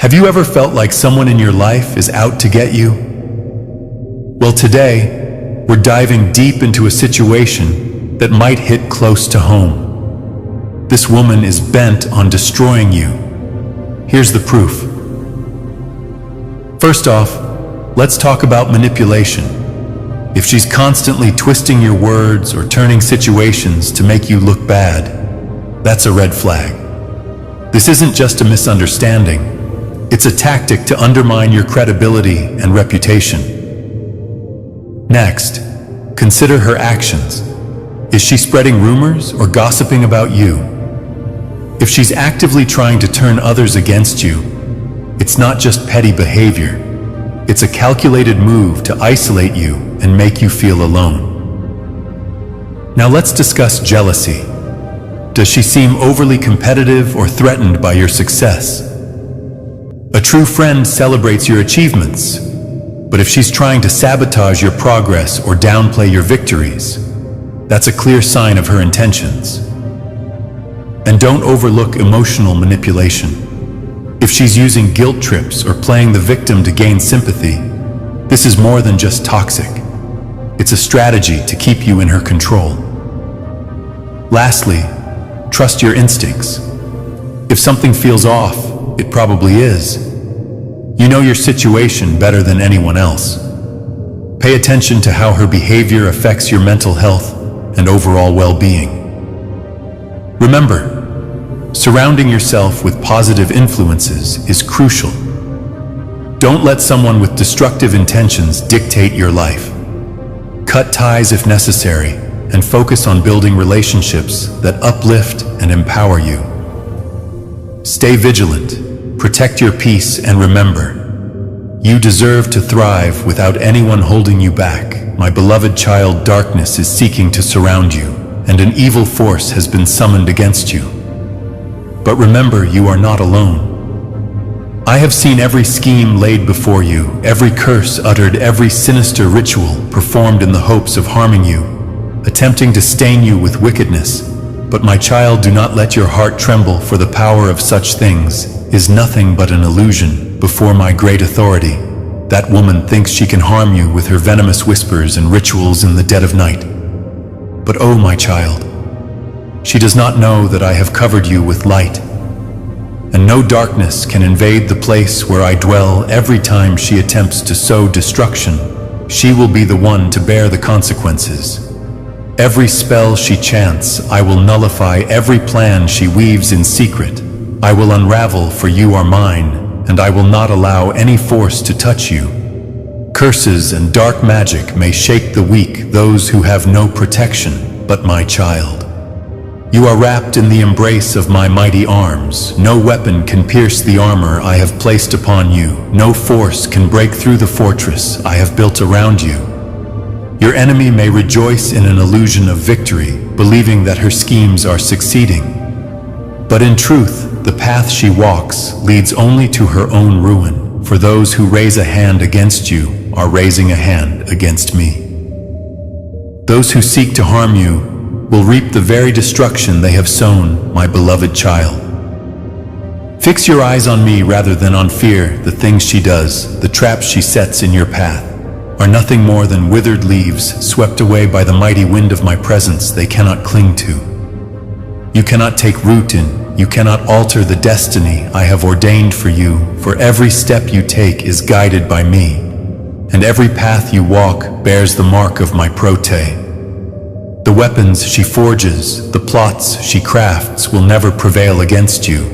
Have you ever felt like someone in your life is out to get you? Well, today, we're diving deep into a situation that might hit close to home. This woman is bent on destroying you. Here's the proof. First off, let's talk about manipulation. If she's constantly twisting your words or turning situations to make you look bad, that's a red flag. This isn't just a misunderstanding. It's a tactic to undermine your credibility and reputation. Next, consider her actions. Is she spreading rumors or gossiping about you? If she's actively trying to turn others against you, it's not just petty behavior. It's a calculated move to isolate you and make you feel alone. Now let's discuss jealousy. Does she seem overly competitive or threatened by your success? A true friend celebrates your achievements, but if she's trying to sabotage your progress or downplay your victories, that's a clear sign of her intentions. And don't overlook emotional manipulation. If she's using guilt trips or playing the victim to gain sympathy, this is more than just toxic. It's a strategy to keep you in her control. Lastly, trust your instincts. If something feels off, it probably is. You know your situation better than anyone else. Pay attention to how her behavior affects your mental health and overall well-being. Remember, surrounding yourself with positive influences is crucial. Don't let someone with destructive intentions dictate your life. Cut ties if necessary, and focus on building relationships that uplift and empower you. Stay vigilant, protect your peace, and remember, you deserve to thrive without anyone holding you back. My beloved child, darkness is seeking to surround you, and an evil force has been summoned against you. But remember, you are not alone. I have seen every scheme laid before you, every curse uttered, every sinister ritual performed in the hopes of harming you, attempting to stain you with wickedness. But my child, do not let your heart tremble, for the power of such things is nothing but an illusion before my great authority. That woman thinks she can harm you with her venomous whispers and rituals in the dead of night. But oh, my child, she does not know that I have covered you with light, and no darkness can invade the place where I dwell. Every time she attempts to sow destruction, she will be the one to bear the consequences. Every spell she chants, I will nullify. Every plan she weaves in secret, I will unravel, for you are mine, and I will not allow any force to touch you. Curses and dark magic may shake the weak, those who have no protection. But my child, you are wrapped in the embrace of my mighty arms. No weapon can pierce the armor I have placed upon you. No force can break through the fortress I have built around you. Your enemy may rejoice in an illusion of victory, believing that her schemes are succeeding. But in truth, the path she walks leads only to her own ruin. For those who raise a hand against you are raising a hand against me. Those who seek to harm you will reap the very destruction they have sown, my beloved child. Fix your eyes on me rather than on fear. The things she does, the traps she sets in your path, are nothing more than withered leaves swept away by the mighty wind of my presence. They cannot cling to. You cannot take root in. You cannot alter the destiny I have ordained for you. For every step you take is guided by me, and every path you walk bears the mark of my prote. The weapons she forges, the plots she crafts will never prevail against you.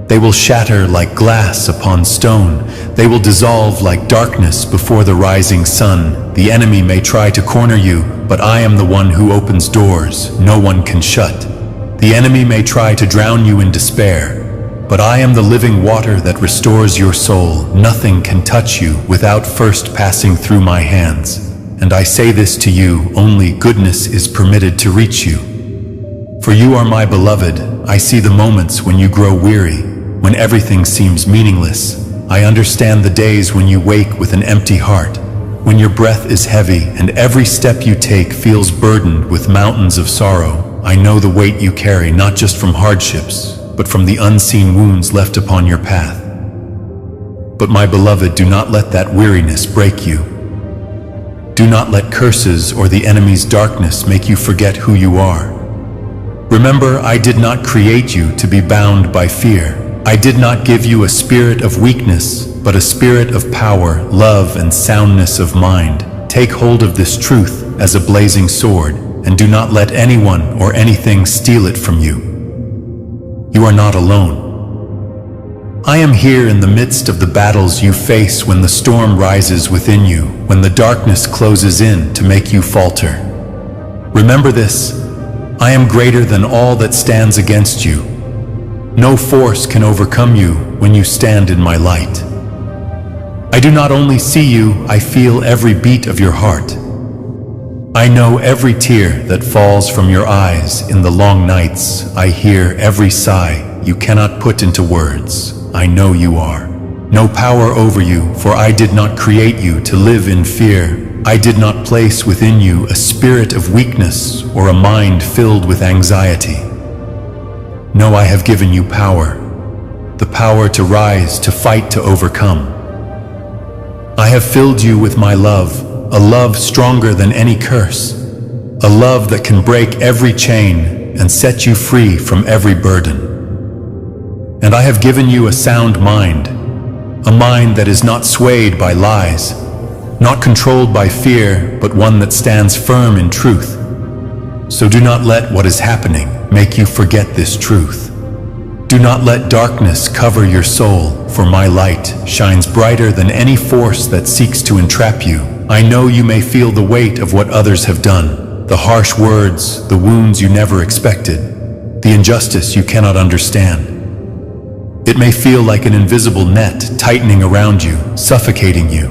They will shatter like glass upon stone. They will dissolve like darkness before the rising sun. The enemy may try to corner you, but I am the one who opens doors no one can shut. The enemy may try to drown you in despair, but I am the living water that restores your soul. Nothing can touch you without first passing through my hands. And I say this to you, only goodness is permitted to reach you. For you are my beloved. I see the moments when you grow weary, when everything seems meaningless. I understand the days when you wake with an empty heart, when your breath is heavy and every step you take feels burdened with mountains of sorrow. I know the weight you carry, not just from hardships, but from the unseen wounds left upon your path. But my beloved, do not let that weariness break you. Do not let curses or the enemy's darkness make you forget who you are. Remember, I did not create you to be bound by fear. I did not give you a spirit of weakness, but a spirit of power, love, and soundness of mind. Take hold of this truth as a blazing sword, and do not let anyone or anything steal it from you. You are not alone. I am here in the midst of the battles you face when the storm rises within you, when the darkness closes in to make you falter. Remember this: I am greater than all that stands against you. No force can overcome you when you stand in my light. I do not only see you, I feel every beat of your heart. I know every tear that falls from your eyes in the long nights. I hear every sigh you cannot put into words. I know you are. No power over you, for I did not create you to live in fear. I did not place within you a spirit of weakness or a mind filled with anxiety. No, I have given you power, the power to rise, to fight, to overcome. I have filled you with my love, a love stronger than any curse, a love that can break every chain and set you free from every burden. And I have given you a sound mind, a mind that is not swayed by lies, not controlled by fear, but one that stands firm in truth. So do not let what is happening make you forget this truth. Do not let darkness cover your soul, for my light shines brighter than any force that seeks to entrap you. I know you may feel the weight of what others have done, the harsh words, the wounds you never expected, the injustice you cannot understand. It may feel like an invisible net tightening around you, suffocating you.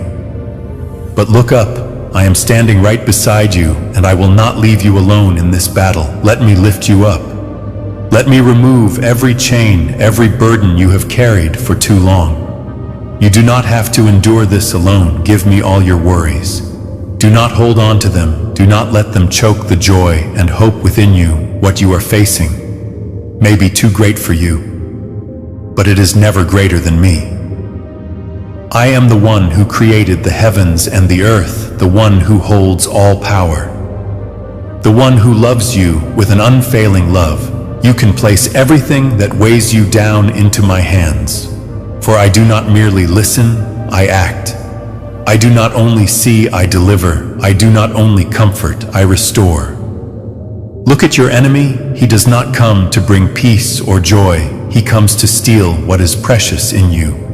But look up. I am standing right beside you, and I will not leave you alone in this battle. Let me lift you up. Let me remove every chain, every burden you have carried for too long. You do not have to endure this alone. Give me all your worries. Do not hold on to them. Do not let them choke the joy and hope within you. What you are facing may be too great for you, but it is never greater than me. I am the one who created the heavens and the earth, the one who holds all power, the one who loves you with an unfailing love. You can place everything that weighs you down into my hands, for I do not merely listen, I act. I do not only see, I deliver. I do not only comfort, I restore. Look at your enemy. He does not come to bring peace or joy. He comes to steal what is precious in you.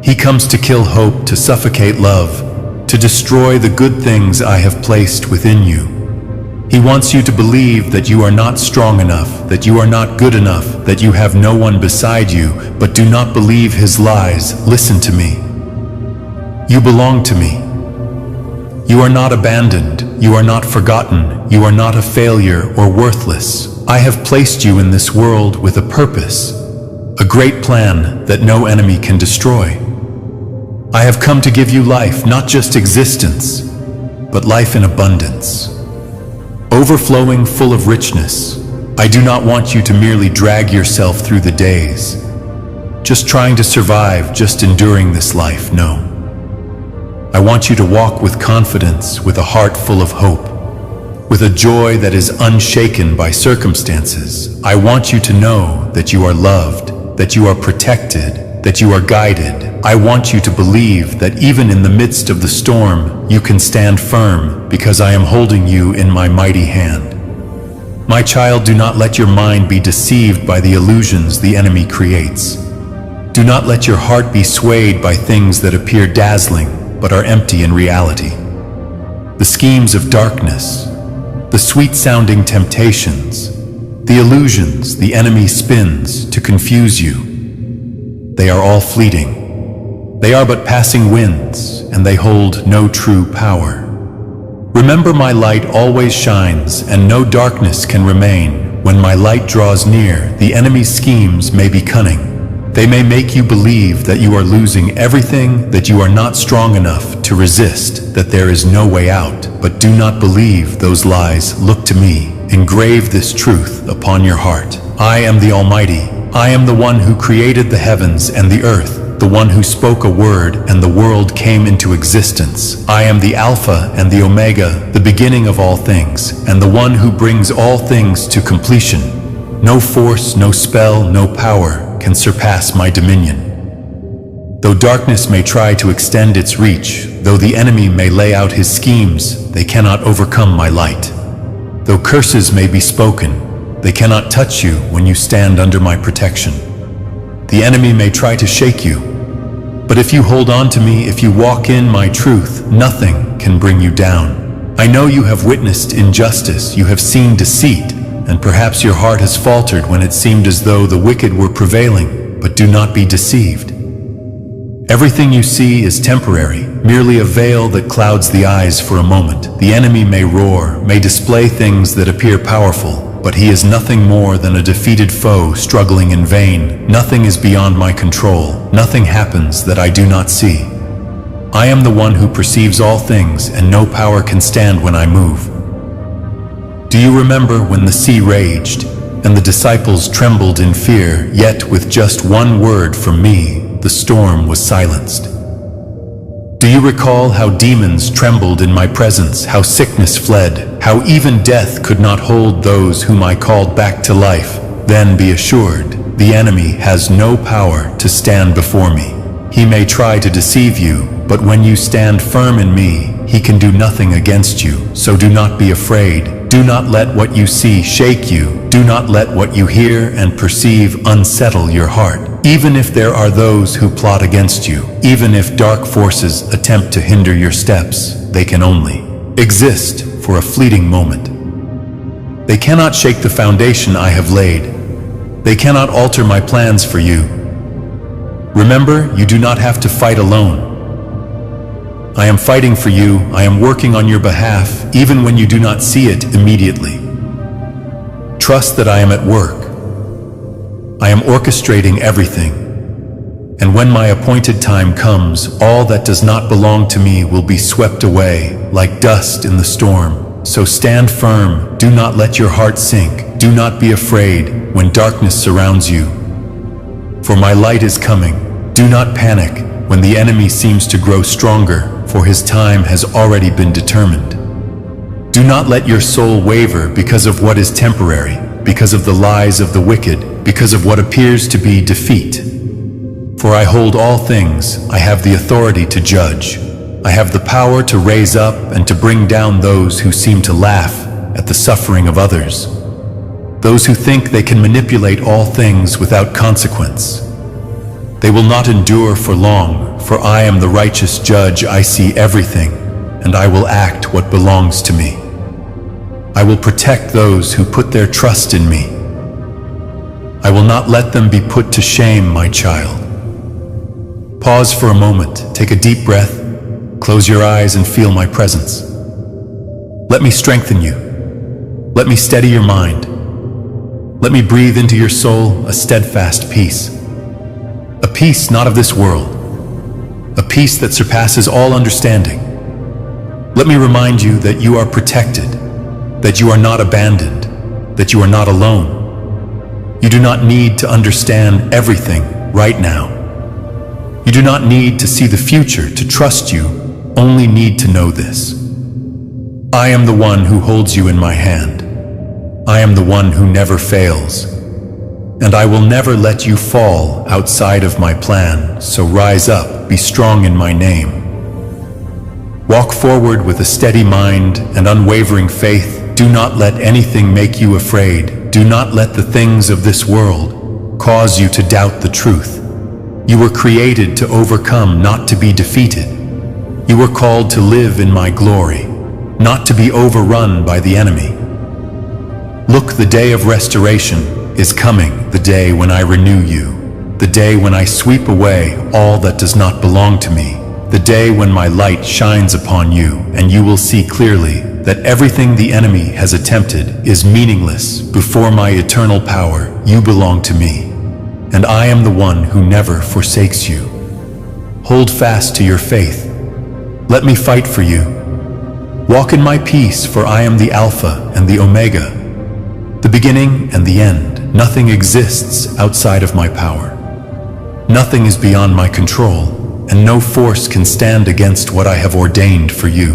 He comes to kill hope, to suffocate love, to destroy the good things I have placed within you. He wants you to believe that you are not strong enough, that you are not good enough, that you have no one beside you, but do not believe his lies. Listen to me. You belong to me. You are not abandoned. You are not forgotten. You are not a failure or worthless. I have placed you in this world with a purpose, a great plan that no enemy can destroy. I have come to give you life, not just existence, but life in abundance, overflowing, full of richness. I do not want you to merely drag yourself through the days, just trying to survive, just enduring this life. No. I want you to walk with confidence, with a heart full of hope, with a joy that is unshaken by circumstances. I want you to know that you are loved, that you are protected, that you are guided. I want you to believe that even in the midst of the storm, you can stand firm, because I am holding you in my mighty hand. My child, do not let your mind be deceived by the illusions the enemy creates. Do not let your heart be swayed by things that appear dazzling, but are empty in reality. The schemes of darkness, the sweet-sounding temptations, the illusions the enemy spins to confuse you, they are all fleeting. They are but passing winds, and they hold no true power. Remember, my light always shines, and no darkness can remain. When my light draws near, the enemy's schemes may be cunning. They may make you believe that you are losing everything, that you are not strong enough to resist, that there is no way out. But do not believe those lies. Look to me. Engrave this truth upon your heart. I am the Almighty. I am the one who created the heavens and the earth, the one who spoke a word and the world came into existence. I am the Alpha and the Omega, the beginning of all things, and the one who brings all things to completion. No force, no spell, no power can surpass my dominion. Though darkness may try to extend its reach, though the enemy may lay out his schemes, they cannot overcome my light. Though curses may be spoken, they cannot touch you when you stand under my protection. The enemy may try to shake you, but if you hold on to me, if you walk in my truth, nothing can bring you down. I know you have witnessed injustice, you have seen deceit, and perhaps your heart has faltered when it seemed as though the wicked were prevailing, but do not be deceived. Everything you see is temporary, merely a veil that clouds the eyes for a moment. The enemy may roar, may display things that appear powerful, but he is nothing more than a defeated foe struggling in vain. Nothing is beyond my control. Nothing happens that I do not see. I am the one who perceives all things, and no power can stand when I move. Do you remember when the sea raged, and the disciples trembled in fear, yet with just one word from me, the storm was silenced? Do you recall how demons trembled in my presence, how sickness fled, how even death could not hold those whom I called back to life? Then be assured, the enemy has no power to stand before me. He may try to deceive you, but when you stand firm in me, he can do nothing against you. So do not be afraid. Do not let what you see shake you. Do not let what you hear and perceive unsettle your heart. Even if there are those who plot against you, even if dark forces attempt to hinder your steps, they can only exist for a fleeting moment. They cannot shake the foundation I have laid. They cannot alter my plans for you. Remember, you do not have to fight alone. I am fighting for you. I am working on your behalf, even when you do not see it immediately. Trust that I am at work. I am orchestrating everything. And when my appointed time comes, all that does not belong to me will be swept away, like dust in the storm. So stand firm. Do not let your heart sink. Do not be afraid when darkness surrounds you. For my light is coming. Do not panic when the enemy seems to grow stronger, for his time has already been determined. Do not let your soul waver because of what is temporary, because of the lies of the wicked, because of what appears to be defeat. For I hold all things. I have the authority to judge. I have the power to raise up and to bring down those who seem to laugh at the suffering of others. Those who think they can manipulate all things without consequence. They will not endure for long, for I am the righteous judge. I see everything, and I will act what belongs to me. I will protect those who put their trust in me. I will not let them be put to shame, my child. Pause for a moment, take a deep breath, close your eyes and feel my presence. Let me strengthen you. Let me steady your mind. Let me breathe into your soul a steadfast peace. A peace not of this world. A peace that surpasses all understanding. Let me remind you that you are protected, that you are not abandoned, that you are not alone. You do not need to understand everything right now. You do not need to see the future to trust you, only need to know this. I am the one who holds you in my hand. I am the one who never fails. And I will never let you fall outside of my plan, so rise up, be strong in my name. Walk forward with a steady mind and unwavering faith. Do not let anything make you afraid. Do not let the things of this world cause you to doubt the truth. You were created to overcome, not to be defeated. You were called to live in my glory, not to be overrun by the enemy. Look, the day of restoration is coming, the day when I renew you, the day when I sweep away all that does not belong to me, the day when my light shines upon you, and you will see clearly that everything the enemy has attempted is meaningless before my eternal power. You belong to me, and I am the one who never forsakes you. Hold fast to your faith. Let me fight for you. Walk in my peace, for I am the Alpha and the Omega, the beginning and the end. Nothing exists outside of my power. Nothing is beyond my control, and no force can stand against what I have ordained for you.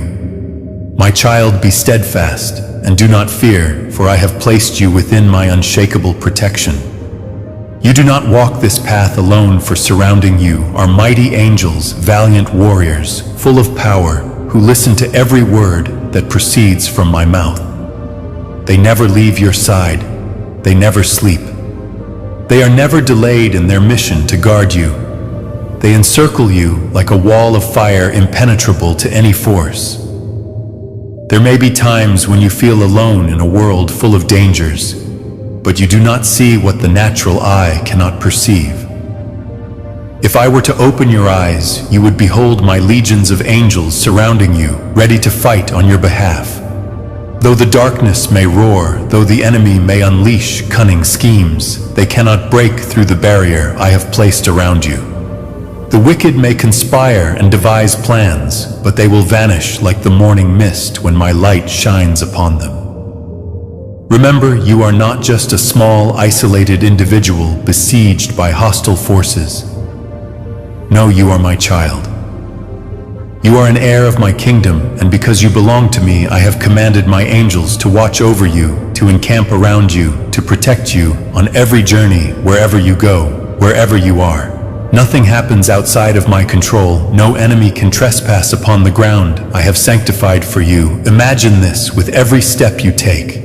My child, be steadfast, and do not fear, for I have placed you within my unshakable protection. You do not walk this path alone, for surrounding you are mighty angels, valiant warriors, full of power, who listen to every word that proceeds from my mouth. They never leave your side. They never sleep. They are never delayed in their mission to guard you. They encircle you like a wall of fire, impenetrable to any force. There may be times when you feel alone in a world full of dangers, but you do not see what the natural eye cannot perceive. If I were to open your eyes, you would behold my legions of angels surrounding you, ready to fight on your behalf. Though the darkness may roar, though the enemy may unleash cunning schemes, they cannot break through the barrier I have placed around you. The wicked may conspire and devise plans, but they will vanish like the morning mist when my light shines upon them. Remember, you are not just a small, isolated individual besieged by hostile forces. No, you are my child. You are an heir of my kingdom, and because you belong to me, I have commanded my angels to watch over you, to encamp around you, to protect you on every journey, wherever you go, wherever you are. Nothing happens outside of my control. No enemy can trespass upon the ground I have sanctified for you. Imagine this with every step you take.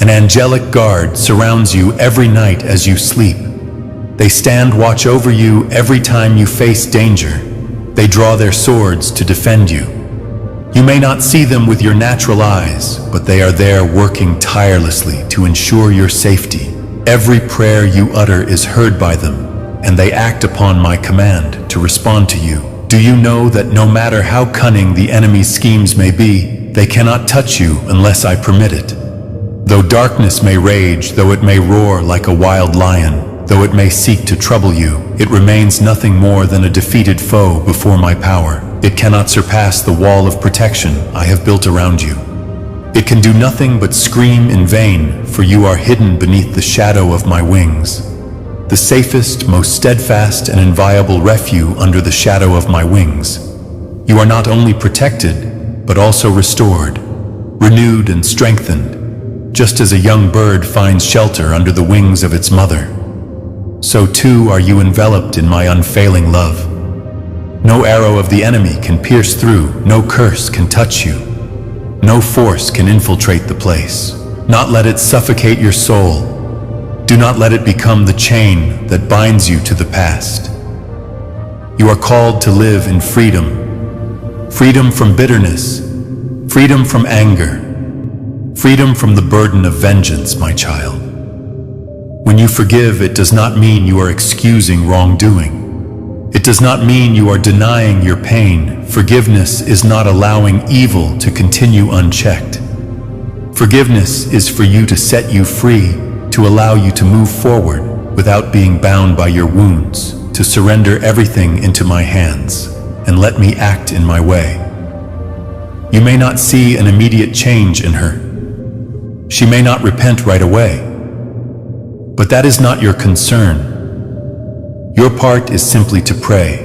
An angelic guard surrounds you every night as you sleep. They stand watch over you every time you face danger. They draw their swords to defend you. You may not see them with your natural eyes, but they are there working tirelessly to ensure your safety. Every prayer you utter is heard by them, and they act upon my command to respond to you. Do you know that no matter how cunning the enemy's schemes may be, they cannot touch you unless I permit it? Though darkness may rage, though it may roar like a wild lion, though it may seek to trouble you, it remains nothing more than a defeated foe before my power. It cannot surpass the wall of protection I have built around you. It can do nothing but scream in vain, for you are hidden beneath the shadow of my wings. The safest, most steadfast, and inviolable refuge under the shadow of my wings. You are not only protected, but also restored, renewed and strengthened, just as a young bird finds shelter under the wings of its mother. So too are you enveloped in my unfailing love. No arrow of the enemy can pierce through, no curse can touch you. No force can infiltrate the place. Not let it suffocate your soul. Do not let it become the chain that binds you to the past. You are called to live in freedom. Freedom from bitterness. Freedom from anger. Freedom from the burden of vengeance, my child. When you forgive, it does not mean you are excusing wrongdoing. It does not mean you are denying your pain. Forgiveness is not allowing evil to continue unchecked. Forgiveness is for you to set you free, to allow you to move forward without being bound by your wounds, to surrender everything into my hands and let me act in my way. You may not see an immediate change in her. She may not repent right away. But that is not your concern. Your part is simply to pray.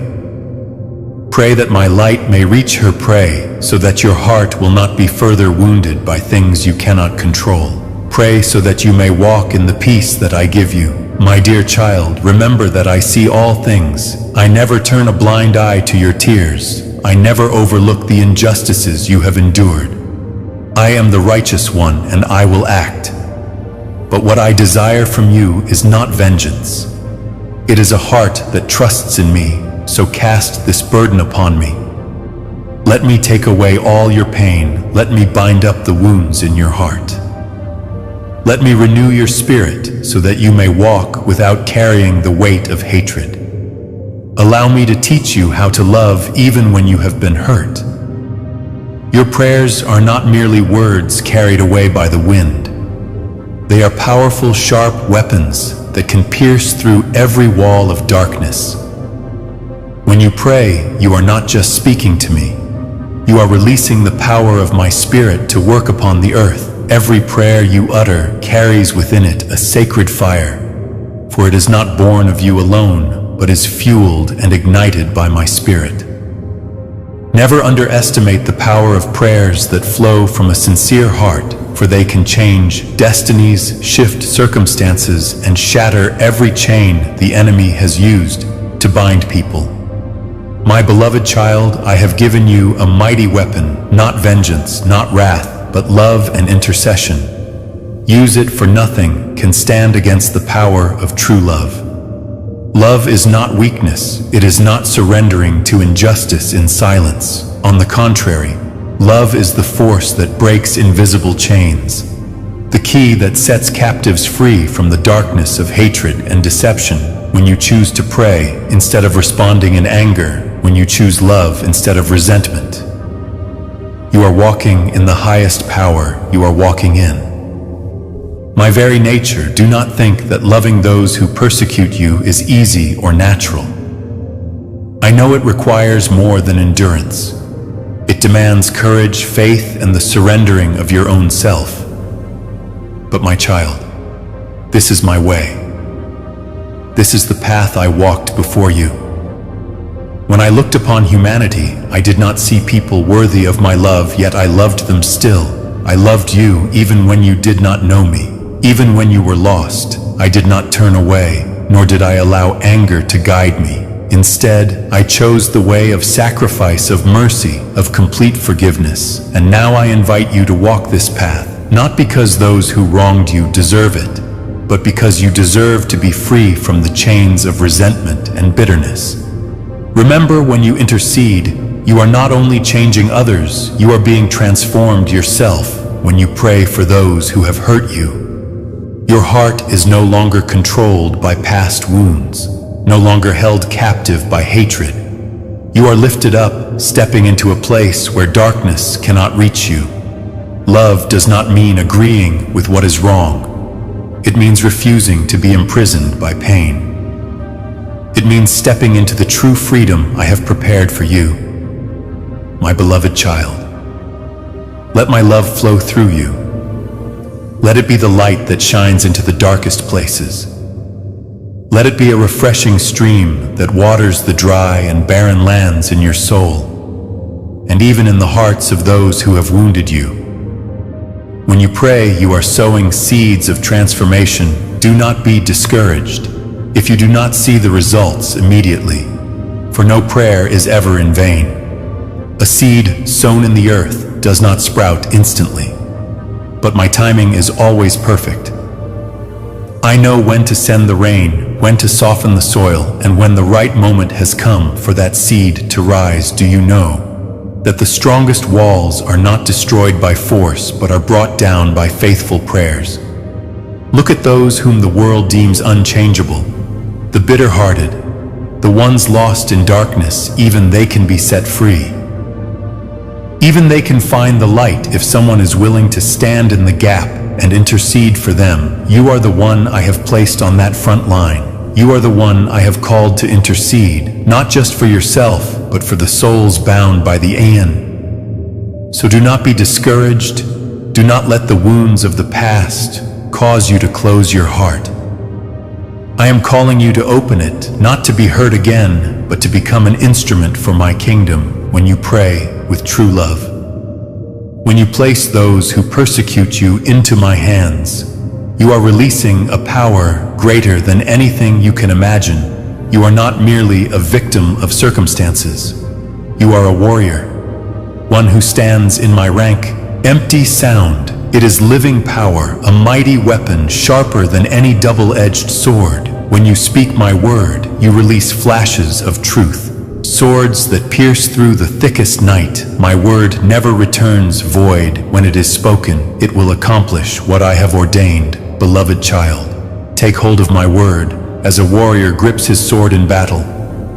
Pray that my light may reach her prey, so that your heart will not be further wounded by things you cannot control. Pray so that you may walk in the peace that I give you. My dear child, remember that I see all things. I never turn a blind eye to your tears. I never overlook the injustices you have endured. I am the righteous one, and I will act. But what I desire from you is not vengeance. It is a heart that trusts in me, so cast this burden upon me. Let me take away all your pain. Let me bind up the wounds in your heart. Let me renew your spirit so that you may walk without carrying the weight of hatred. Allow me to teach you how to love even when you have been hurt. Your prayers are not merely words carried away by the wind. They are powerful, sharp weapons that can pierce through every wall of darkness. When you pray, you are not just speaking to me. You are releasing the power of my spirit to work upon the earth. Every prayer you utter carries within it a sacred fire, for it is not born of you alone, but is fueled and ignited by my Spirit. Never underestimate the power of prayers that flow from a sincere heart, for they can change destinies, shift circumstances, and shatter every chain the enemy has used to bind people. My beloved child, I have given you a mighty weapon, not vengeance, not wrath, but love and intercession. Use it, for nothing can stand against the power of true love. Love is not weakness. It is not surrendering to injustice in silence. On the contrary, love is the force that breaks invisible chains, the key that sets captives free from the darkness of hatred and deception. When you choose to pray instead of responding in anger, when you choose love instead of resentment, you are walking in the highest power you are walking in. My very nature, do not think that loving those who persecute you is easy or natural. I know it requires more than endurance. It demands courage, faith, and the surrendering of your own self. But my child, this is my way. This is the path I walked before you. When I looked upon humanity, I did not see people worthy of my love, yet I loved them still. I loved you even when you did not know me. Even when you were lost, I did not turn away, nor did I allow anger to guide me. Instead, I chose the way of sacrifice, of mercy, of complete forgiveness. And now I invite you to walk this path, not because those who wronged you deserve it, but because you deserve to be free from the chains of resentment and bitterness. Remember, when you intercede, you are not only changing others, you are being transformed yourself when you pray for those who have hurt you. Your heart is no longer controlled by past wounds, no longer held captive by hatred. You are lifted up, stepping into a place where darkness cannot reach you. Love does not mean agreeing with what is wrong. It means refusing to be imprisoned by pain. It means stepping into the true freedom I have prepared for you. My beloved child, let my love flow through you. Let it be the light that shines into the darkest places. Let it be a refreshing stream that waters the dry and barren lands in your soul, and even in the hearts of those who have wounded you. When you pray, you are sowing seeds of transformation. Do not be discouraged if you do not see the results immediately, for no prayer is ever in vain. A seed sown in the earth does not sprout instantly, but my timing is always perfect. I know when to send the rain, when to soften the soil, and when the right moment has come for that seed to rise. Do you know that the strongest walls are not destroyed by force, but are brought down by faithful prayers? Look at those whom the world deems unchangeable, the bitter-hearted, the ones lost in darkness. Even they can be set free. Even they can find the light if someone is willing to stand in the gap and intercede for them. You are the one I have placed on that front line. You are the one I have called to intercede, not just for yourself, but for the souls bound by the Aeon. So do not be discouraged. Do not let the wounds of the past cause you to close your heart. I am calling you to open it, not to be hurt again, but to become an instrument for my kingdom when you pray with true love. When you place those who persecute you into my hands, you are releasing a power greater than anything you can imagine. You are not merely a victim of circumstances. You are a warrior, one who stands in my rank. Empty sound. It is living power, a mighty weapon sharper than any double-edged sword. When you speak my word, you release flashes of truth, swords that pierce through the thickest night. My word never returns void. When it is spoken, it will accomplish what I have ordained. Beloved child, take hold of my word as a warrior grips his sword in battle.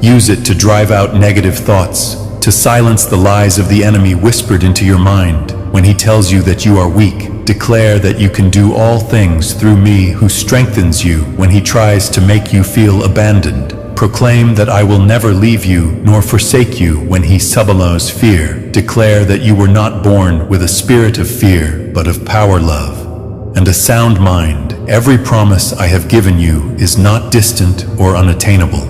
Use it to drive out negative thoughts, to silence the lies of the enemy whispered into your mind. When he tells you that you are weak, declare that you can do all things through me who strengthens you. When he tries to make you feel abandoned, proclaim that I will never leave you nor forsake you. When he subalows fear, declare that you were not born with a spirit of fear, but of power, love, and a sound mind. Every promise I have given you is not distant or unattainable.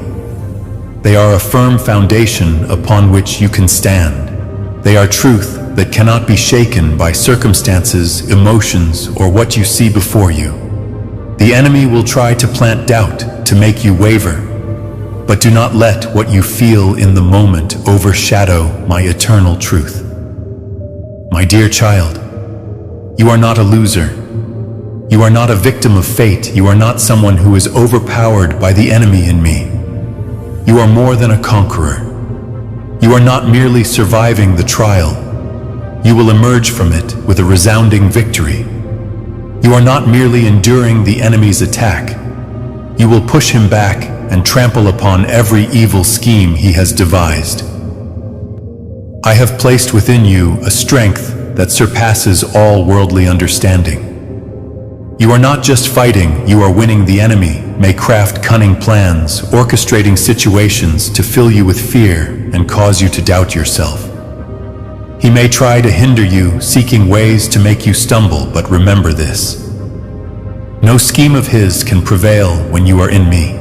They are a firm foundation upon which you can stand. They are truth that cannot be shaken by circumstances, emotions, or what you see before you. The enemy will try to plant doubt to make you waver, but do not let what you feel in the moment overshadow my eternal truth. My dear child, you are not a loser. You are not a victim of fate. You are not someone who is overpowered by the enemy in me. You are more than a conqueror. You are not merely surviving the trial. You will emerge from it with a resounding victory. You are not merely enduring the enemy's attack. You will push him back and trample upon every evil scheme he has devised. I have placed within you a strength that surpasses all worldly understanding. You are not just fighting, you are winning. The enemy may craft cunning plans, orchestrating situations to fill you with fear and cause you to doubt yourself. He may try to hinder you, seeking ways to make you stumble, but remember this: no scheme of his can prevail when you are in me.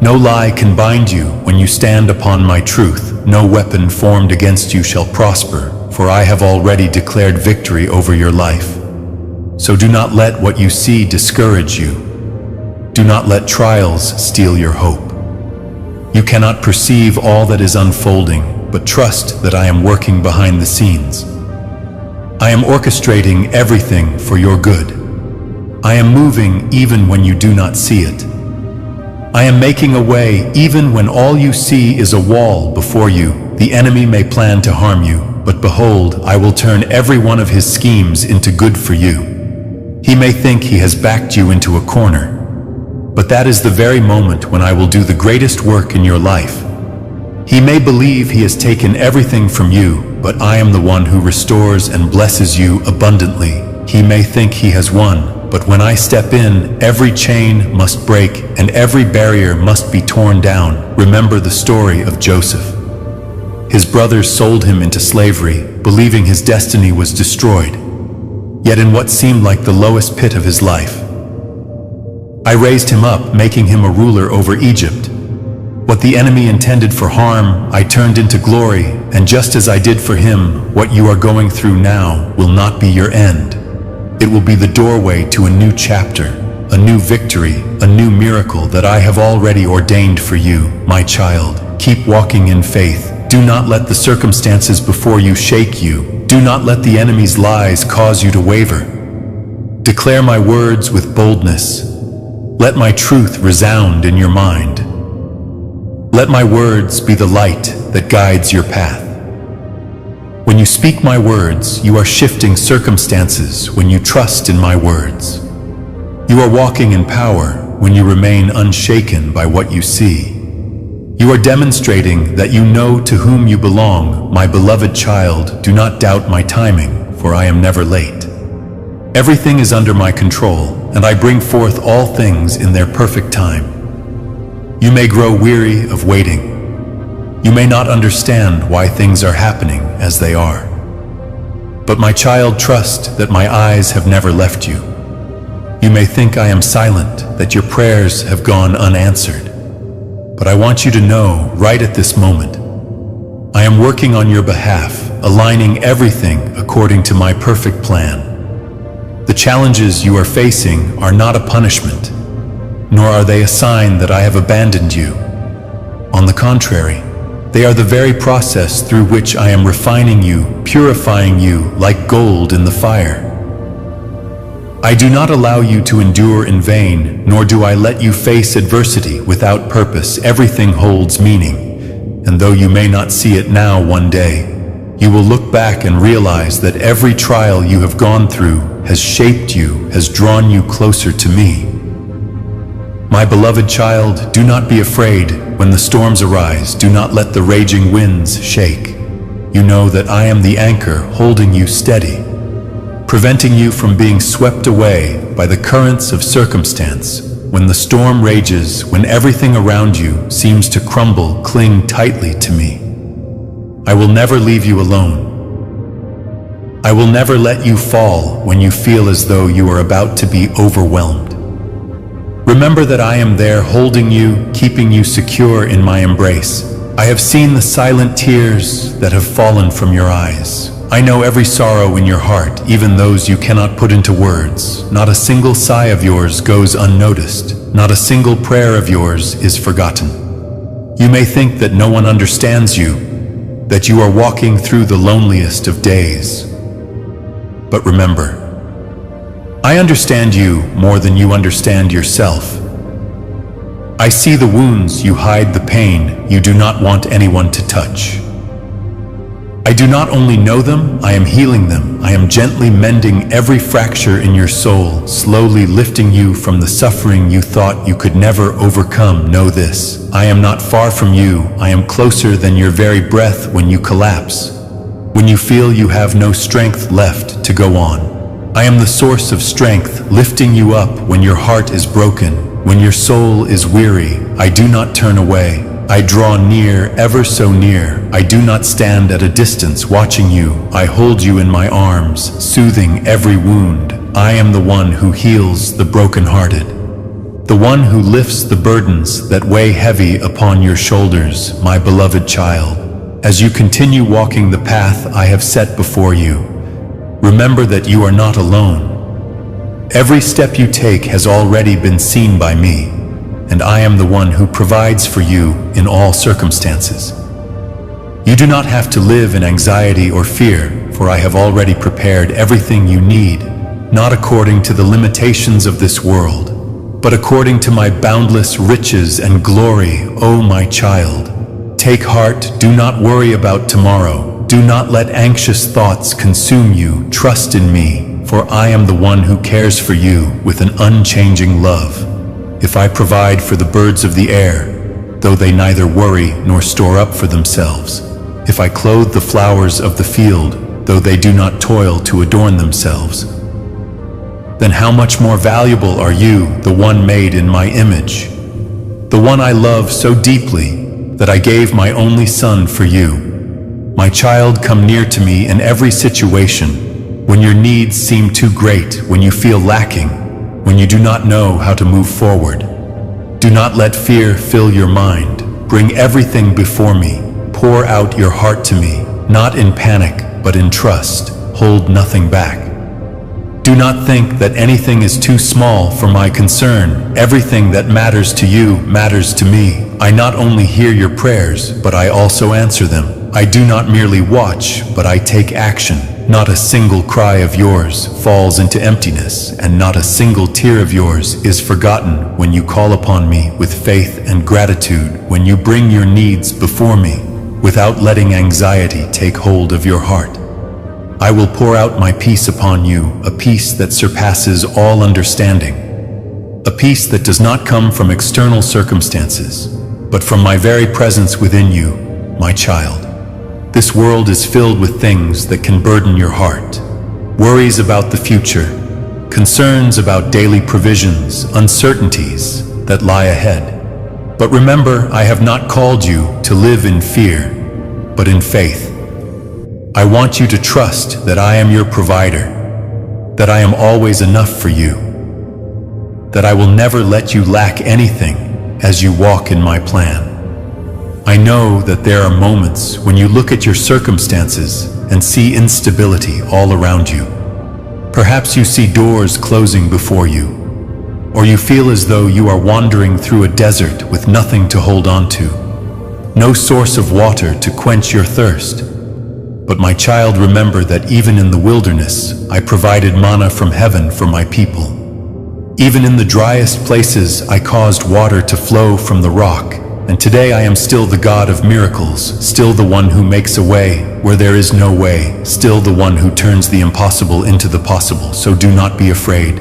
No lie can bind you when you stand upon my truth. No weapon formed against you shall prosper, for I have already declared victory over your life. So do not let what you see discourage you. Do not let trials steal your hope. You cannot perceive all that is unfolding, but trust that I am working behind the scenes. I am orchestrating everything for your good. I am moving even when you do not see it. I am making a way even when all you see is a wall before you. The enemy may plan to harm you, but behold, I will turn every one of his schemes into good for you. He may think he has backed you into a corner, but that is the very moment when I will do the greatest work in your life. He may believe he has taken everything from you, but I am the one who restores and blesses you abundantly. He may think he has won, but when I step in, every chain must break and every barrier must be torn down. Remember the story of Joseph. His brothers sold him into slavery, believing his destiny was destroyed. Yet in what seemed like the lowest pit of his life, I raised him up, making him a ruler over Egypt. What the enemy intended for harm, I turned into glory, and just as I did for him, what you are going through now will not be your end. It will be the doorway to a new chapter, a new victory, a new miracle that I have already ordained for you, my child. Keep walking in faith. Do not let the circumstances before you shake you. Do not let the enemy's lies cause you to waver. Declare my words with boldness. Let my truth resound in your mind. Let my words be the light that guides your path. When you speak my words, you are shifting circumstances. When you trust in my words, you are walking in power. When you remain unshaken by what you see, you are demonstrating that you know to whom you belong. My beloved child, do not doubt my timing, for I am never late. Everything is under my control, and I bring forth all things in their perfect time. You may grow weary of waiting. You may not understand why things are happening as they are. But my child, trust that my eyes have never left you. You may think I am silent, that your prayers have gone unanswered. But I want you to know, right at this moment, I am working on your behalf, aligning everything according to my perfect plan. The challenges you are facing are not a punishment, nor are they a sign that I have abandoned you. On the contrary, they are the very process through which I am refining you, purifying you like gold in the fire. I do not allow you to endure in vain, nor do I let you face adversity without purpose. Everything holds meaning, and though you may not see it now, one day, you will look back and realize that every trial you have gone through has shaped you, has drawn you closer to me. My beloved child, do not be afraid when the storms arise. Do not let the raging winds shake. You know that I am the anchor holding you steady, preventing you from being swept away by the currents of circumstance. When the storm rages, when everything around you seems to crumble, cling tightly to me. I will never leave you alone. I will never let you fall when you feel as though you are about to be overwhelmed. Remember that I am there holding you, keeping you secure in my embrace. I have seen the silent tears that have fallen from your eyes. I know every sorrow in your heart, even those you cannot put into words. Not a single sigh of yours goes unnoticed. Not a single prayer of yours is forgotten. You may think that no one understands you, that you are walking through the loneliest of days. But remember, I understand you more than you understand yourself. I see the wounds you hide, the pain you do not want anyone to touch. I do not only know them, I am healing them. I am gently mending every fracture in your soul, slowly lifting you from the suffering you thought you could never overcome. Know this, I am not far from you. I am closer than your very breath when you collapse, when you feel you have no strength left to go on. I am the source of strength, lifting you up when your heart is broken, when your soul is weary. I do not turn away. I draw near, ever so near. I do not stand at a distance watching you. I hold you in my arms, soothing every wound. I am the one who heals the brokenhearted, the one who lifts the burdens that weigh heavy upon your shoulders, my beloved child. As you continue walking the path I have set before you, remember that you are not alone. Every step you take has already been seen by me, and I am the one who provides for you in all circumstances. You do not have to live in anxiety or fear, for I have already prepared everything you need, not according to the limitations of this world, but according to my boundless riches and glory, O my child. Take heart, do not worry about tomorrow. Do not let anxious thoughts consume you. Trust in me, for I am the one who cares for you with an unchanging love. If I provide for the birds of the air, though they neither worry nor store up for themselves, if I clothe the flowers of the field, though they do not toil to adorn themselves, then how much more valuable are you, the one made in my image, the one I love so deeply that I gave my only son for you. My child, come near to me in every situation, when your needs seem too great, when you feel lacking, when you do not know how to move forward. Do not let fear fill your mind. Bring everything before me. Pour out your heart to me, not in panic, but in trust. Hold nothing back. Do not think that anything is too small for my concern. Everything that matters to you matters to me. I not only hear your prayers, but I also answer them. I do not merely watch, but I take action. Not a single cry of yours falls into emptiness, and not a single tear of yours is forgotten when you call upon me with faith and gratitude, when you bring your needs before me, without letting anxiety take hold of your heart. I will pour out my peace upon you, a peace that surpasses all understanding, a peace that does not come from external circumstances, but from my very presence within you, my child. This world is filled with things that can burden your heart. Worries about the future, concerns about daily provisions, uncertainties that lie ahead. But remember, I have not called you to live in fear, but in faith. I want you to trust that I am your provider, that I am always enough for you, that I will never let you lack anything as you walk in my plan. I know that there are moments when you look at your circumstances and see instability all around you. Perhaps you see doors closing before you, or you feel as though you are wandering through a desert with nothing to hold on to, no source of water to quench your thirst. But my child, remember that even in the wilderness, I provided manna from heaven for my people. Even in the driest places, I caused water to flow from the rock. And today I am still the God of miracles, still the one who makes a way where there is no way, still the one who turns the impossible into the possible. So do not be afraid,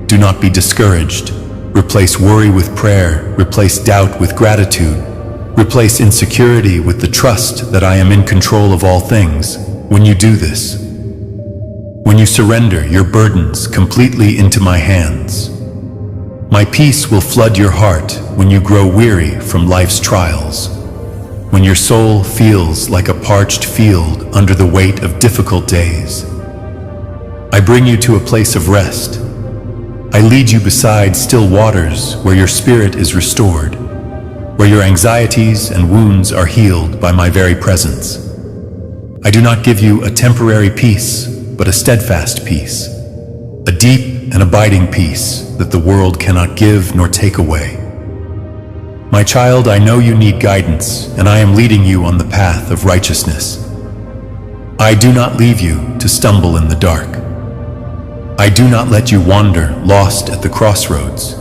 do not be discouraged. Replace worry with prayer, replace doubt with gratitude, replace insecurity with the trust that I am in control of all things. When you do this, when you surrender your burdens completely into my hands, my peace will flood your heart when you grow weary from life's trials, when your soul feels like a parched field under the weight of difficult days. I bring you to a place of rest. I lead you beside still waters where your spirit is restored, where your anxieties and wounds are healed by my very presence. I do not give you a temporary peace, but a steadfast peace, a deep and abiding peace that the world cannot give nor take away. My child, I know you need guidance, and I am leading you on the path of righteousness. I do not leave you to stumble in the dark. I do not let you wander lost at the crossroads.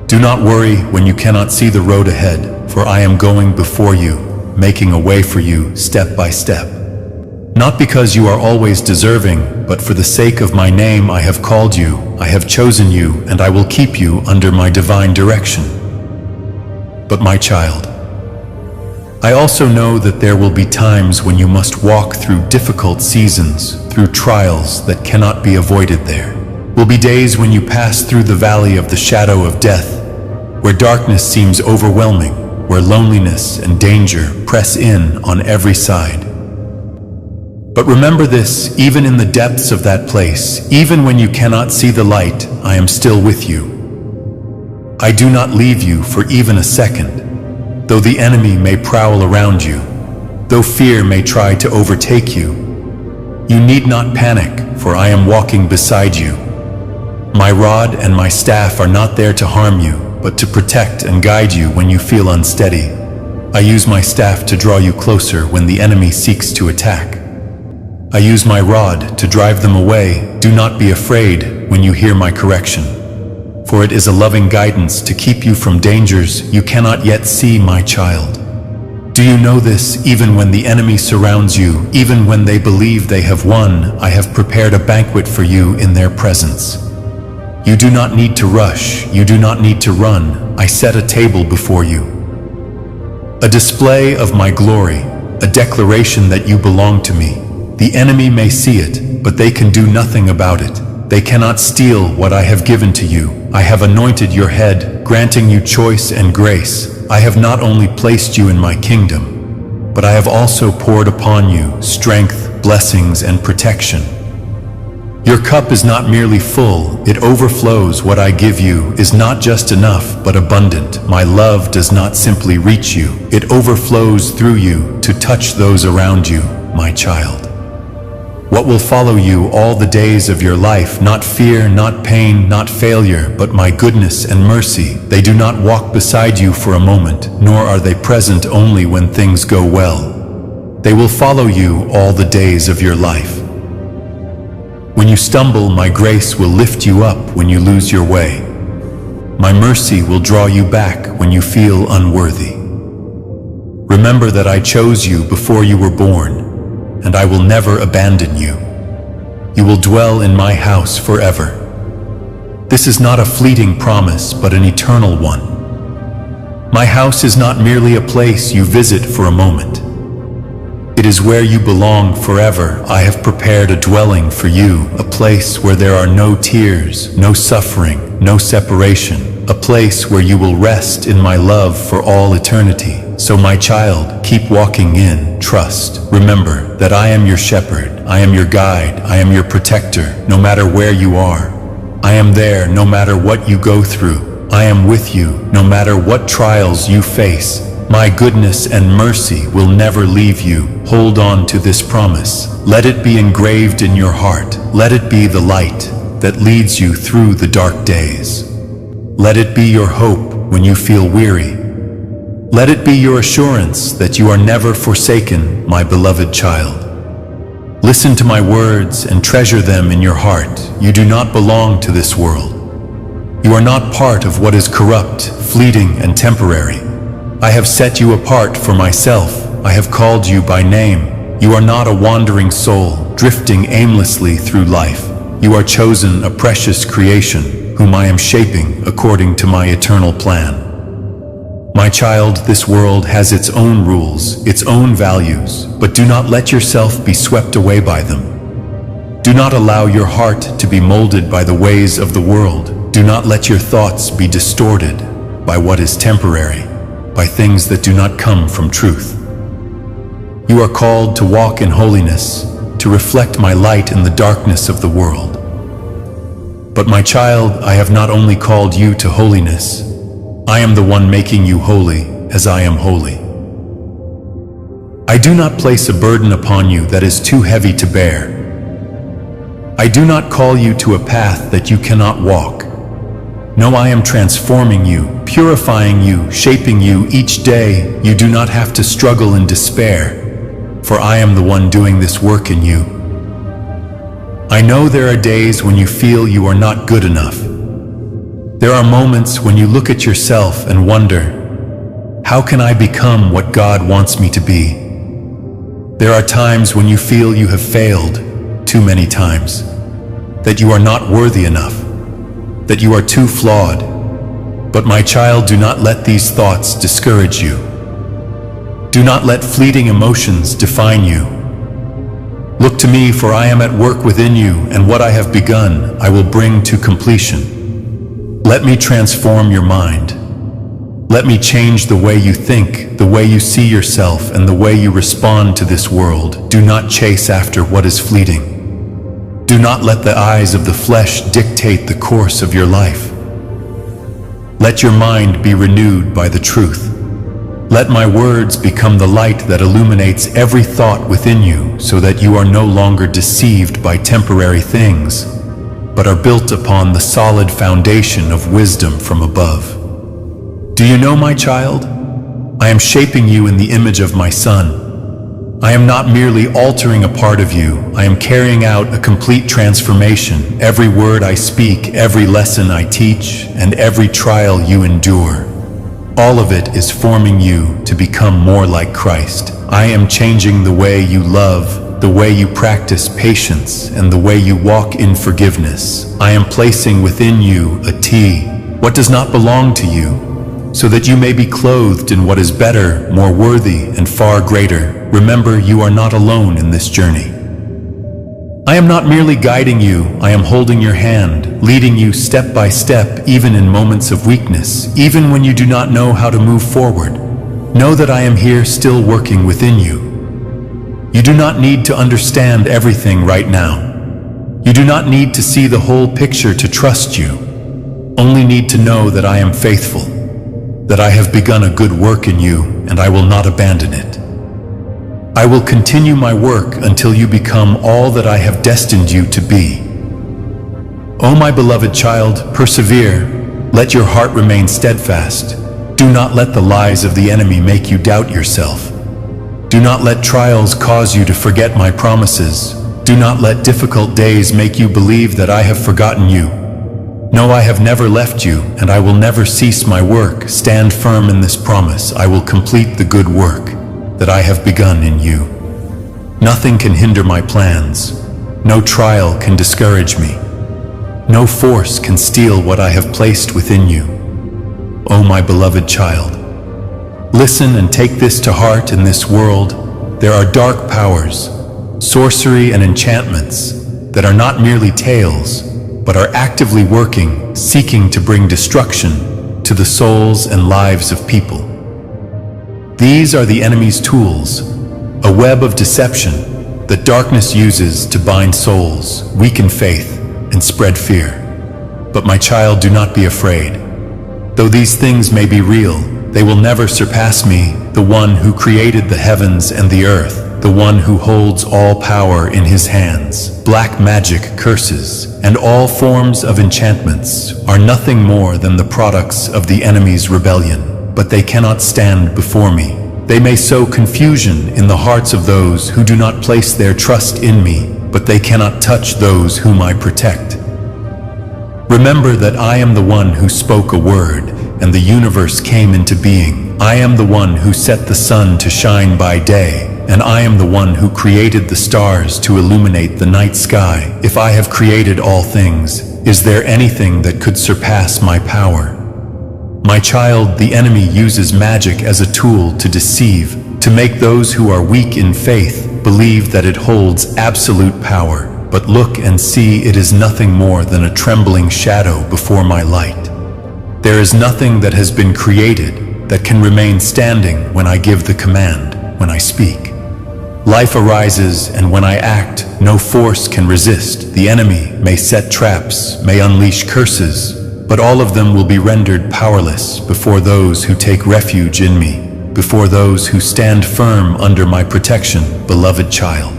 Do not worry when you cannot see the road ahead, for I am going before you, making a way for you step by step. Not because you are always deserving, but for the sake of my name I have called you, I have chosen you, and I will keep you under my divine direction. But my child, I also know that there will be times when you must walk through difficult seasons, through trials that cannot be avoided. There will be days when you pass through the valley of the shadow of death, where darkness seems overwhelming, where loneliness and danger press in on every side. But remember this, even in the depths of that place, even when you cannot see the light, I am still with you. I do not leave you for even a second. Though the enemy may prowl around you, though fear may try to overtake you, you need not panic, for I am walking beside you. My rod and my staff are not there to harm you, but to protect and guide you when you feel unsteady. I use my staff to draw you closer when the enemy seeks to attack. I use my rod to drive them away. Do not be afraid when you hear my correction, for it is a loving guidance to keep you from dangers you cannot yet see, my child. Do you know this? Even when the enemy surrounds you, even when they believe they have won, I have prepared a banquet for you in their presence. You do not need to rush, you do not need to run. I set a table before you, a display of my glory, a declaration that you belong to me. The enemy may see it, but they can do nothing about it. They cannot steal what I have given to you. I have anointed your head, granting you choice and grace. I have not only placed you in my kingdom, but I have also poured upon you strength, blessings, and protection. Your cup is not merely full, it overflows. What I give you is not just enough, but abundant. My love does not simply reach you, it overflows through you to touch those around you, my child. What will follow you all the days of your life? Not fear, not pain, not failure, but my goodness and mercy. They do not walk beside you for a moment, nor are they present only when things go well. They will follow you all the days of your life. When you stumble, my grace will lift you up when you lose your way. My mercy will draw you back when you feel unworthy. Remember that I chose you before you were born, and I will never abandon you. You will dwell in my house forever. This is not a fleeting promise, but an eternal one. My house is not merely a place you visit for a moment. It is where you belong forever. I have prepared a dwelling for you, a place where there are no tears, no suffering, no separation, a place where you will rest in my love for all eternity. So my child, keep walking in trust. Remember that I am your shepherd, I am your guide, I am your protector, no matter where you are. I am there no matter what you go through. I am with you no matter what trials you face. My goodness and mercy will never leave you. Hold on to this promise. Let it be engraved in your heart. Let it be the light that leads you through the dark days. Let it be your hope when you feel weary. Let it be your assurance that you are never forsaken, my beloved child. Listen to my words and treasure them in your heart. You do not belong to this world. You are not part of what is corrupt, fleeting, and temporary. I have set you apart for myself. I have called you by name. You are not a wandering soul, drifting aimlessly through life. You are chosen, a precious creation, whom I am shaping according to my eternal plan. My child, this world has its own rules, its own values, but do not let yourself be swept away by them. Do not allow your heart to be molded by the ways of the world. Do not let your thoughts be distorted by what is temporary, by things that do not come from truth. You are called to walk in holiness, to reflect my light in the darkness of the world. But my child, I have not only called you to holiness, I am the one making you holy as I am holy. I do not place a burden upon you that is too heavy to bear. I do not call you to a path that you cannot walk. No, I am transforming you, purifying you, shaping you each day. You do not have to struggle in despair, for I am the one doing this work in you. I know there are days when you feel you are not good enough. There are moments when you look at yourself and wonder, how can I become what God wants me to be? There are times when you feel you have failed too many times, that you are not worthy enough, that you are too flawed. But my child, do not let these thoughts discourage you. Do not let fleeting emotions define you. Look to me, for I am at work within you, and what I have begun, I will bring to completion. Let me transform your mind. Let me change the way you think, the way you see yourself, and the way you respond to this world. Do not chase after what is fleeting. Do not let the eyes of the flesh dictate the course of your life. Let your mind be renewed by the truth. Let my words become the light that illuminates every thought within you, so that you are no longer deceived by temporary things, but are built upon the solid foundation of wisdom from above. Do you know, my child? I am shaping you in the image of my Son. I am not merely altering a part of you, I am carrying out a complete transformation. Every word I speak, every lesson I teach, and every trial you endure, all of it is forming you to become more like Christ. I am changing the way you love, the way you practice patience, and the way you walk in forgiveness. I am placing within you what does not belong to you, so that you may be clothed in what is better, more worthy, and far greater. Remember, you are not alone in this journey. I am not merely guiding you, I am holding your hand, leading you step by step, even in moments of weakness, even when you do not know how to move forward. Know that I am here, still working within you. You do not need to understand everything right now. You do not need to see the whole picture to trust you. Only need to know that I am faithful, that I have begun a good work in you, and I will not abandon it. I will continue my work until you become all that I have destined you to be. O my beloved child, persevere. Let your heart remain steadfast. Do not let the lies of the enemy make you doubt yourself. Do not let trials cause you to forget my promises. Do not let difficult days make you believe that I have forgotten you. No, I have never left you, and I will never cease my work. Stand firm in this promise. I will complete the good work that I have begun in you. Nothing can hinder my plans. No trial can discourage me. No force can steal what I have placed within you. O my beloved child, listen and take this to heart. In this world, there are dark powers, sorcery and enchantments that are not merely tales, but are actively working, seeking to bring destruction to the souls and lives of people. These are the enemy's tools, a web of deception that darkness uses to bind souls, weaken faith, and spread fear. But my child, do not be afraid. Though these things may be real, they will never surpass me, the one who created the heavens and the earth, the one who holds all power in his hands. Black magic, curses, and all forms of enchantments are nothing more than the products of the enemy's rebellion. But they cannot stand before me. They may sow confusion in the hearts of those who do not place their trust in me, but they cannot touch those whom I protect. Remember that I am the one who spoke a word, and the universe came into being. I am the one who set the sun to shine by day, and I am the one who created the stars to illuminate the night sky. If I have created all things, is there anything that could surpass my power? My child, the enemy uses magic as a tool to deceive, to make those who are weak in faith believe that it holds absolute power. But look and see, it is nothing more than a trembling shadow before my light. There is nothing that has been created that can remain standing when I give the command, when I speak. Life arises, and when I act, no force can resist. The enemy may set traps, may unleash curses, but all of them will be rendered powerless before those who take refuge in me, before those who stand firm under my protection, beloved child.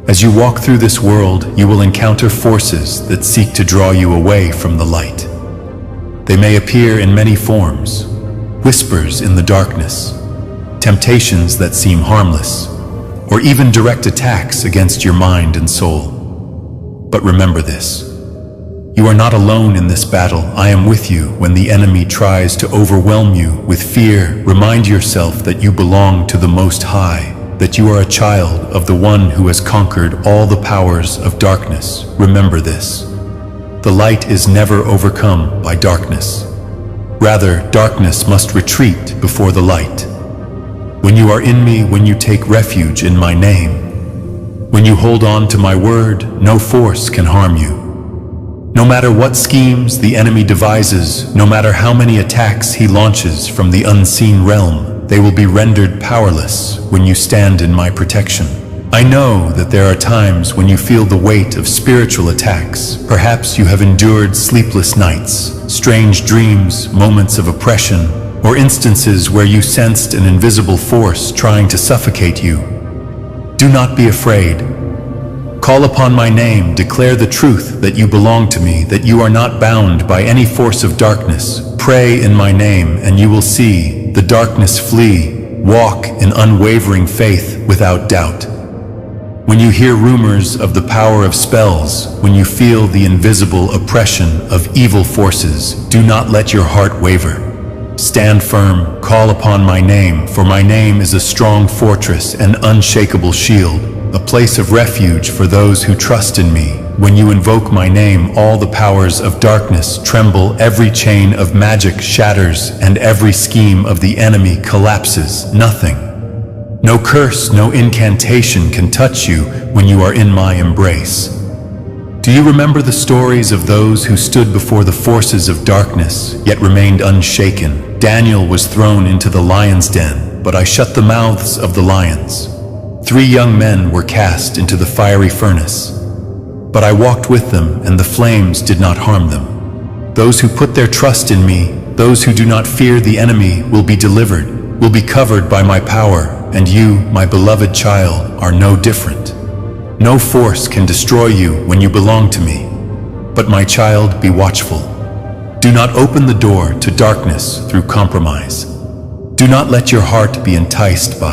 As you walk through this world, you will encounter forces that seek to draw you away from the light. They may appear in many forms: whispers in the darkness, temptations that seem harmless, or even direct attacks against your mind and soul. But remember this: you are not alone in this battle. I am with you when the enemy tries to overwhelm you with fear. Remind yourself that you belong to the Most High, that you are a child of the one who has conquered all the powers of darkness. Remember this: the light is never overcome by darkness. Rather, darkness must retreat before the light. When you are in me, when you take refuge in my name, when you hold on to my word, no force can harm you. No matter what schemes the enemy devises, no matter how many attacks he launches from the unseen realm, they will be rendered powerless when you stand in my protection. I know that there are times when you feel the weight of spiritual attacks. Perhaps you have endured sleepless nights, strange dreams, moments of oppression, or instances where you sensed an invisible force trying to suffocate you. Do not be afraid. Call upon my name, declare the truth that you belong to me, that you are not bound by any force of darkness. Pray in my name and you will see the darkness flee. Walk in unwavering faith without doubt. When you hear rumors of the power of spells, when you feel the invisible oppression of evil forces, do not let your heart waver. Stand firm, call upon my name, for my name is a strong fortress and unshakable shield, a place of refuge for those who trust in me. When you invoke my name, all the powers of darkness tremble, every chain of magic shatters, and every scheme of the enemy collapses. Nothing, no curse, no incantation can touch you when you are in my embrace. Do you remember the stories of those who stood before the forces of darkness, yet remained unshaken? Daniel was thrown into the lion's den, but I shut the mouths of the lions. 3 young men were cast into the fiery furnace, but I walked with them, and the flames did not harm them. Those who put their trust in me, those who do not fear the enemy, will be delivered, will be covered by my power, and you, my beloved child, are no different. No force can destroy you when you belong to me. But my child, be watchful. Do not open the door to darkness through compromise. Do not let your heart be enticed by